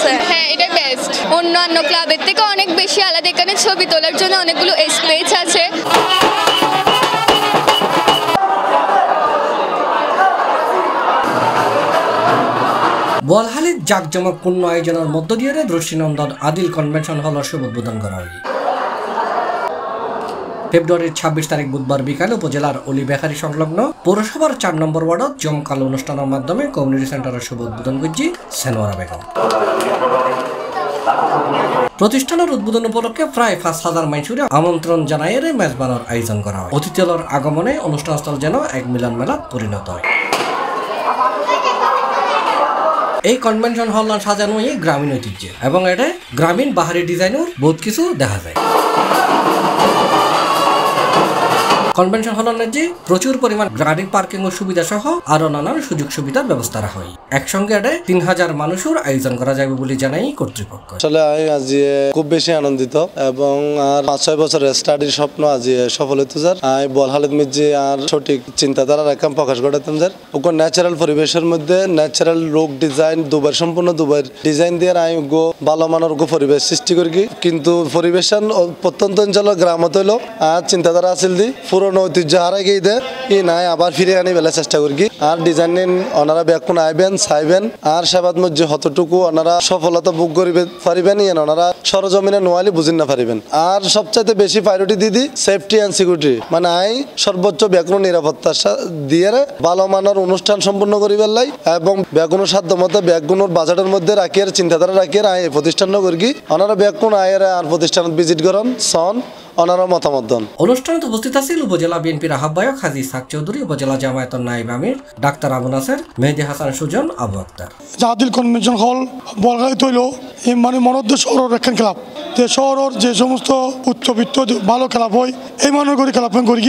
লাগতেছে। হ্যাঁ, এটা বেস্ট। অন্যান্য ক্লাবের থেকে অনেক বেশি আলাদা। এখানে ছবি তোলার জন্য অনেকগুলো স্পেস আছে। বোয়ালখালীর জাঁকজমকপূর্ণ আয়োজনের মধ্য দিয়ে দৃষ্টিনন্দন আদিল কনভেনশন হলের শুভ উদ্বোধন করা হয়। ফেব্রুয়ারির 26 তারিখ বুধবার বিকালে উপজেলার অলিবেখারি সংলগ্ন পৌরসভার 4 নম্বর ওয়ার্ডত জমকাল অনুষ্ঠানের মাধ্যমে কমিউনিটি সেন্টারের শুভ উদ্বোধন করছি সেনোয়ারা বেগম। প্রতিষ্ঠানের উদ্বোধন উপলক্ষে প্রায় 5,000 মানুষের আমন্ত্রণ জানাই মেজবানের আয়োজন করা হয়। অতিথিদের আগমনে অনুষ্ঠানস্থল যেন এক মিলন মেলাত পরিণত হয়। এই কনভেনশন হল সাজানো গ্রামীণ ঐতিহ্য এবং এটা গ্রামীণ বাহারি ডিজাইনের বহুত কিছু দেখা যায়। কনভেনশন হলের যে প্রচুর পরিমাণ গাড়ি পার্কিং ও সুবিধা সহ আরো নানান সুযোগ সুবিধার ব্যবস্থা রাখা হয়। একসঙ্গে এটা 3,000 মানুষের আয়োজন করা যাবে বলে জানাই কর্তৃপক্ষ। আসলে আমি আজ খুব বেশি আনন্দিত এবং আর 5-6 বছরের স্টাডির স্বপ্ন আজ সফল হইতে যার। আমি বোয়ালখালী মির্জি আর সঠিক চিন্তাধারা রাখাম প্রকাশ ঘটাতাম যার ওখানে ন্যাচারাল পরিবেশের মধ্যে ন্যাচারাল রোগ ডিজাইন দুবার সম্পূর্ণ দুবার ডিজাইন দিয়ে আমি ভালো মানের পরিবেশ সৃষ্টি করি। কিন্তু পরিবেশন প্রত্যন্ত অঞ্চলের গ্রামত হইলো আর চিন্তাধারা আছিল দি পুরনো ঐতিহ্য হারাই গিয়ে দেয় ই নাই আবার ফিরে আনি বেলা চেষ্টা করি। আর ডিজাইন ওনারা ব্যাকুন আইবেন চাইবেন আর সেবাদ মধ্যে হতটুকু ওনারা সফলতা বুক করিবে পারিবেন ওনারা সরজমিনে নোয়ালি বুঝিন না পারিবেন। আর সবচাইতে বেশি প্রায়োরিটি দিদি সেফটি অ্যান্ড সিকিউরিটি মানে আই সর্বোচ্চ ব্যাকুন নিরাপত্তা দিয়ে ভালো মানের অনুষ্ঠান সম্পূর্ণ করিবার লাই এবং ব্যাকুনের সাধ্য মতো ব্যাকুনের বাজেটের মধ্যে রাখিয়ে চিন্তাধারা রাখিয়ে আয় প্রতিষ্ঠান করি ওনারা ব্যাকুন আয়ের আর প্রতিষ্ঠান ভিজিট করেন সন ওনারা মতামত দেন। অনুষ্ঠানে উপস্থিত আছেন উপজেলা বিএনপির আহ্বায়ক হাজী ইসহাক চৌধুরী, উপজেলা জামায়াতের নায়েব আমির ডাক্তার আবু নাসের, মেহেদী হাসান সুজন, আবু আক্তার। আদিল কনভেনশন হল বোয়ালখালী তৈল মানে মনোদ্দেশ শহরের একখান ক্লাব যে শহরের যে সমস্ত উচ্চবিত্ত ভালো ক্লাব হয় এই মানের করে ক্লাব করি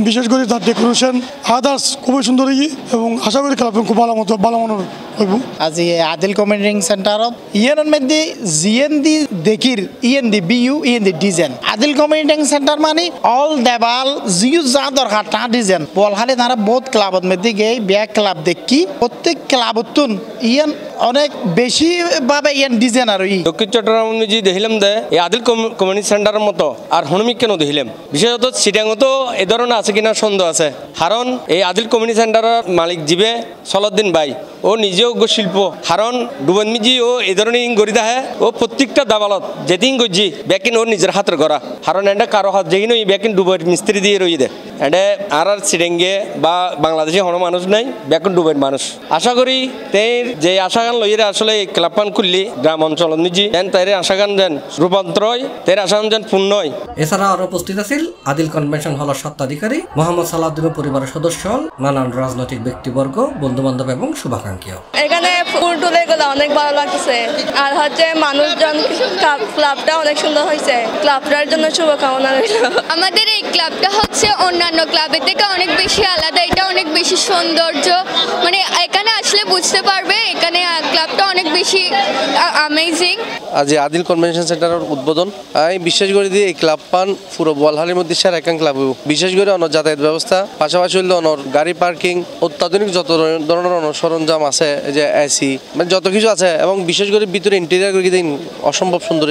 বিশেষ করে তার ডেকোরেশন আদার্স খুবই সুন্দর এবং আশা করি ক্লাব খুব ভালো মতো ভালো মানের হইব। আজ আদিল কমিউনিটি সেন্টারত ইয়েনের মধ্যে জিএনডি দেখির ইএনডি বিইউ ইএনডি ডিজাইন আদিল কমিউনিটি সেন্টার মানে অল দেবাল জিউ যা দরকার তা ডিজাইন বোয়ালখালী তারা বহুত ক্লাবত মধ্যে গিয়ে ব্যাগ ক্লাব দেখি প্রত্যেক ক্লাবতুন ইয়েন অনেক বেশি ভাবে ইয়ান ডিজাইন আর দক্ষিণ চট্টগ্রাম অনুযায়ী দেখিলাম দে এই আদিল কমিউনিটি সেন্টারের মতো আর হনুমিক কেন দেখিলাম বিশেষত চিটাঙতো এই ধরনের আছে কিনা সন্দেহ আছে। কারণ এই আদিল কমিউনিটি সেন্টারের মালিক জীবে সলদ্দিন ভাই ও নিজেও শিল্প কারণ ডুবন মিজি ও এই ধরনের ইং গড়ি দেহে ও প্রত্যেকটা দাবালত যেদিন গজি ব্যাকিন ওর নিজের হাতের গড়া কারণ এটা কারো হাত যেদিন ওই ব্যাকিন ডুবের মিস্ত্রি দিয়ে রয়ে দেয় এটা আর চিটাঙ্গে বা বাংলাদেশে হন মানুষ নাই ব্যাকিন ডুবের মানুষ। আশা করি তের যে আশাগান লইরে আসলে এই ক্লাবপান খুললি গ্রাম অঞ্চল নিজি দেন তাই আশাগান যেন রূপান্তর হয় তের আশাগান যেন পূর্ণ হয়। এছাড়া আরো উপস্থিত আছেন আদিল কনভেনশন হলের স্বত্বাধিকারী মোহাম্মদ সালাউদ্দিনের পরিবারের সদস্য, নানান রাজনৈতিক ব্যক্তিবর্গ, বন্ধু বান্ধব এবং শুভাকাঙ্ক্ষী। এখানে ফুল টুলে গেলে অনেক ভালো লাগতেছে আর হচ্ছে মানুষজন ক্লাবটা অনেক সুন্দর হয়েছে। ক্লাবটার জন্য শুভকামনা রইল। আমাদের এই ক্লাবটা হচ্ছে অন্যান্য ক্লাবের থেকে অনেক বেশি আলাদা। এটা অনেক বেশি সৌন্দর্য মানে এখানে আসলে বুঝতে পারবে এখানে ক্লাবটা অনেক বেশি অ্যামেজিং। আজ আদিল কনভেনশন সেন্টারের উদ্বোধন আমি বিশেষ করে দিয়ে এই ক্লাব পান পুরো বোয়ালখালীর মধ্যে সেরা একখান ক্লাব বিশেষ করে অন্য যাতায়াত ব্যবস্থা পাশাপাশি হইলে অনর গাড়ি পার্কিং অত্যাধুনিক যত ধরনের সরঞ্জাম আছে যে এসি মানে যত কিছু আছে এবং বিশেষ করে ভিতরে ইন্টেরিয়ার করে দিন অসম্ভব সুন্দর।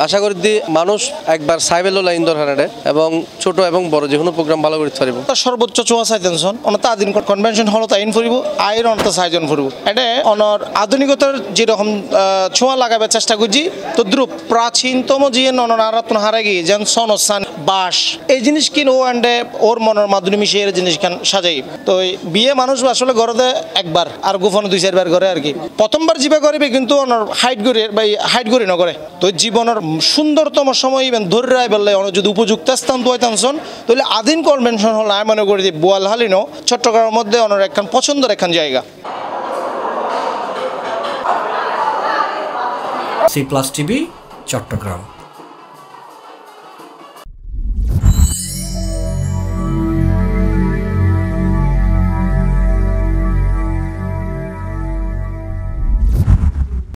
আশা করি দিয়ে মানুষ একবার সাইবেল লাইন দরকার এবং ছোট এবং বড় যে কোনো প্রোগ্রাম ভালো করতে পারব। সর্বোচ্চ চোয়া সাইতেনশন অনত আদিন কনভেনশন হল আইন ফুরিব আয়ের অন্ত সাইজন ফুরিব এটা অনর আধুনিকতার যেরকম ছোঁয়া লাগাবার চেষ্টা করছি তদ্রুপ প্রাচীনতম জিয়ে ননরাত্ন হারা গিয়ে যেন সনসান বাস এই জিনিস কিন ও অ্যান্ডে ওর মনের মাধ্যমে মিশিয়ে জিনিস খান সাজাই। তো বিয়ে মানুষ আসলে ঘরে একবার আর গোপন 2-4 বার করে আর কি প্রথমবার জীবে করবে কিন্তু অনর হাইট করে নকরে তো জীবনের সুন্দরতম সময় ইভেন ধরে রায় বললে যদি উপযুক্ত স্থান পাইতানছন তাহলে আদিন কনভেনশন হল আমি মনে করি বোয়ালখালী নো চট্টগ্রামের মধ্যে অনেক একখান পছন্দের একখান জায়গা। C+ TV Chittagong.